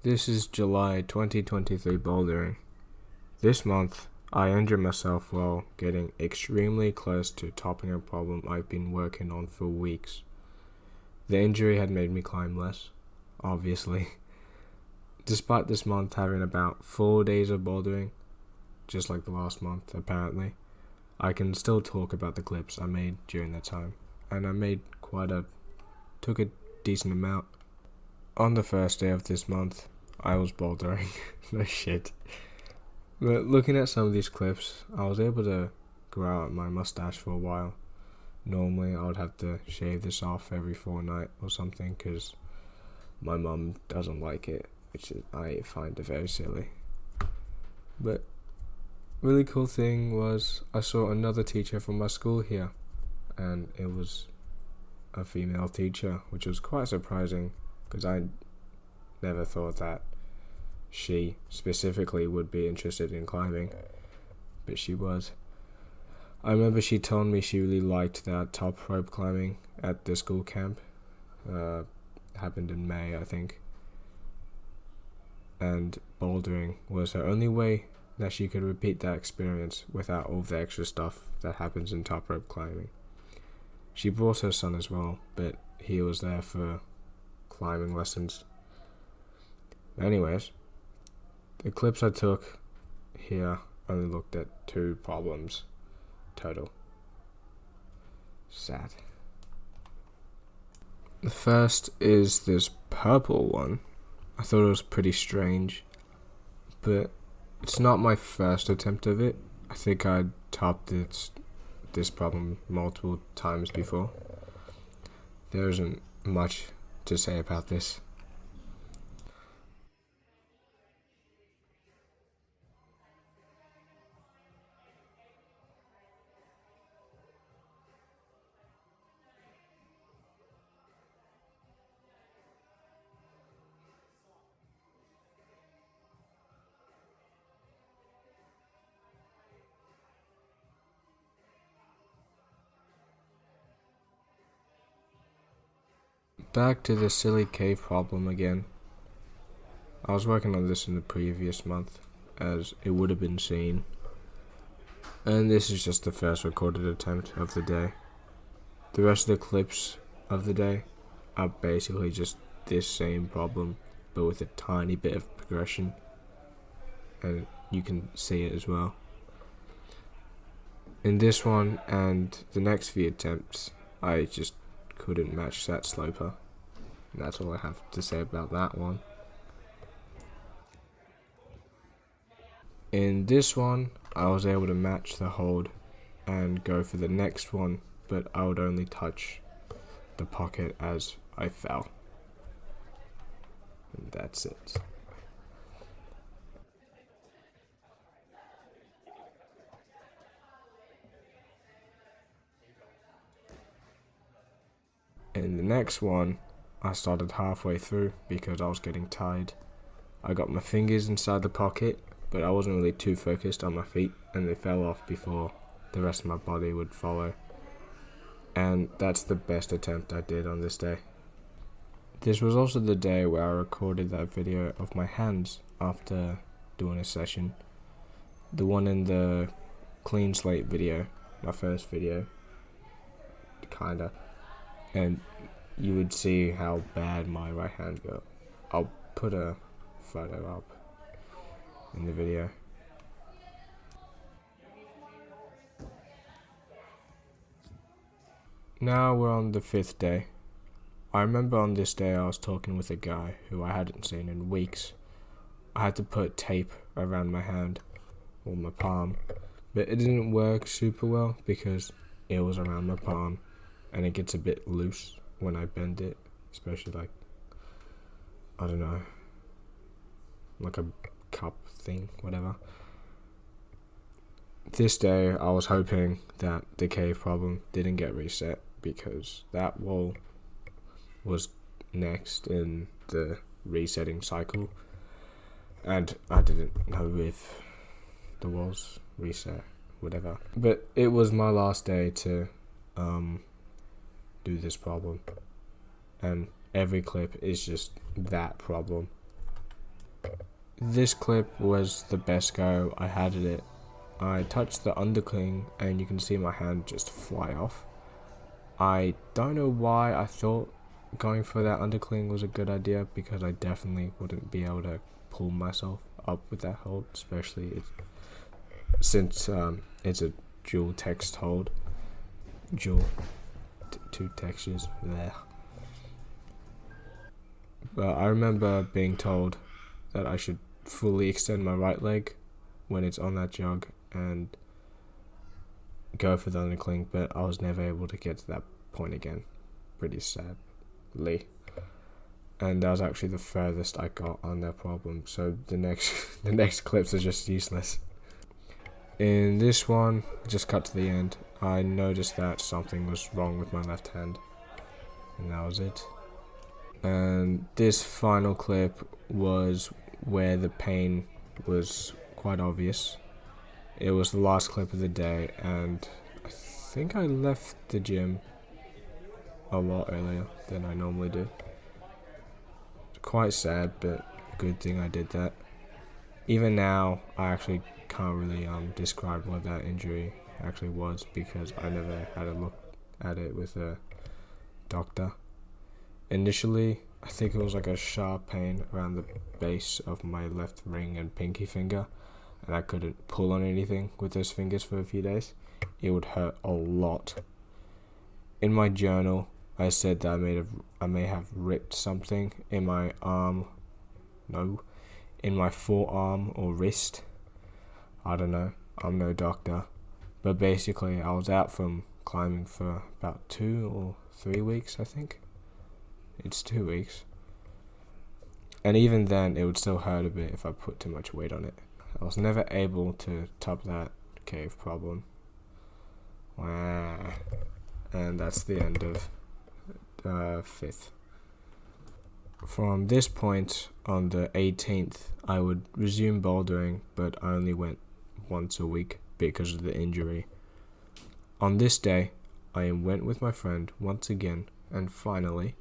This is July 2023 bouldering. This month, I injured myself while getting extremely close to topping a problem I've been working on for weeks. The injury had made me climb less, obviously. Despite this month having about 4 days of bouldering, just like the last month apparently, I can still talk about the clips I made during that time, and I made took a decent amount. On the first day of this month, I was bouldering. No shit. But looking at some of these clips, I was able to grow out my mustache for a while. Normally, I would have to shave this off every fortnight or something because my mum doesn't like it, which I find it very silly. But really cool thing was I saw another teacher from my school here, and it was a female teacher, which was quite surprising because I never thought that she specifically would be interested in climbing, but she was. I remember she told me she really liked that top rope climbing at the school camp. Happened in May, I think. And bouldering was her only way that she could repeat that experience without all the extra stuff that happens in top rope climbing. She brought her son as well, but he was there for climbing lessons. Anyways, the clips I took here only looked at 2 problems total. Sad. The first is this purple one. I thought it was pretty strange, but it's not my first attempt of it. I think I'd topped this problem multiple times before. There isn't much to say about this. Back to the silly cave problem again. I was working on this in the previous month, as it would have been seen. And this is just the first recorded attempt of the day. The rest of the clips of the day are basically just this same problem, but with a tiny bit of progression. And you can see it as well. In this one and the next few attempts, I just couldn't match that sloper. And that's all I have to say about that one. In this one, I was able to match the hold and go for the next one, but I would only touch the pocket as I fell. And that's it. In the next one, I started halfway through because I was getting tired. I got my fingers inside the pocket, but I wasn't really too focused on my feet, and they fell off before the rest of my body would follow. And that's the best attempt I did on this day. This was also the day where I recorded that video of my hands after doing a session. The one in the clean slate video, my first video, kinda. And you would see how bad my right hand got. I'll put a photo up in the video. Now we're on the 5th day. I remember on this day I was talking with a guy who I hadn't seen in weeks. I had to put tape around my hand, or my palm, but it didn't work super well because it was around my palm and it gets a bit loose when I bend it, especially like, I don't know, like a cup thing, whatever. This day I was hoping that the cave problem didn't get reset because that wall was next in the resetting cycle, and I didn't know if the walls reset, whatever. But it was my last day to do this problem, and every clip is just that problem. This clip was the best go I had at it. I touched the undercling and you can see my hand just fly off. I don't know why I thought going for that undercling was a good idea, because I definitely wouldn't be able to pull myself up with that hold, especially since it's a dual text hold. Two textures there. But I remember being told that I should fully extend my right leg when it's on that jog and go for the undercling, but I was never able to get to that point again, pretty sadly. And that was actually the furthest I got on that problem, so the next clips are just useless. In this one, just cut to the end, I noticed that something was wrong with my left hand, and that was it. And this final clip was where the pain was quite obvious. It was the last clip of the day, and I think I left the gym a lot earlier than I normally do. It's quite sad, but good thing I did that. Even now, I actually can't really describe what that injury actually was, because I never had a look at it with a doctor. Initially, I think it was like a sharp pain around the base of my left ring and pinky finger, and I couldn't pull on anything with those fingers for a few days. It would hurt a lot. In my journal, I said that I may have ripped something in my in my forearm or wrist. I don't know, I'm no doctor. But basically, I was out from climbing for about 2 or 3 weeks, I think. It's 2 weeks. And even then, it would still hurt a bit if I put too much weight on it. I was never able to top that cave problem. Wow. And that's the end of 5th. From this point, on the 18th, I would resume bouldering, but I only went once a week because of the injury. On this day, I went with my friend once again, and finally,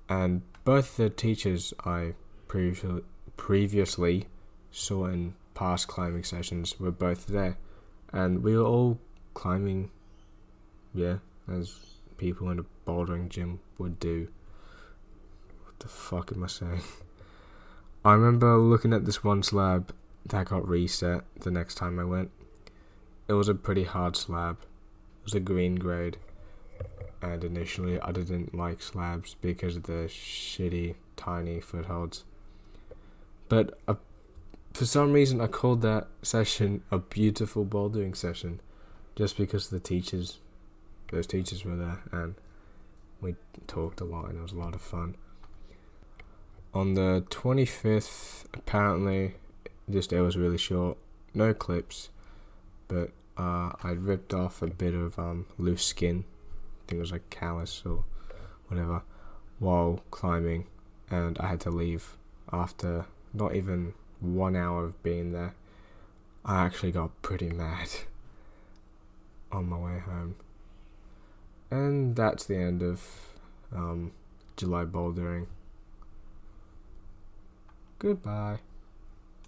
and both the teachers I previously saw in past climbing sessions were both there, and we were all climbing, as people in a bouldering gym would do. What the fuck am I saying? I remember looking at this one slab that got reset the next time I went. It was a pretty hard slab. It was a green grade. And initially I didn't like slabs because of the shitty, tiny footholds. But for some reason I called that session a beautiful bouldering session, just because those teachers were there and we talked a lot and it was a lot of fun. On the 25th, apparently this day was really short, no clips, but I ripped off a bit of loose skin, I think it was like callus or whatever, while climbing, and I had to leave after not even 1 hour of being there. I actually got pretty mad on my way home. And that's the end of July bouldering. Goodbye.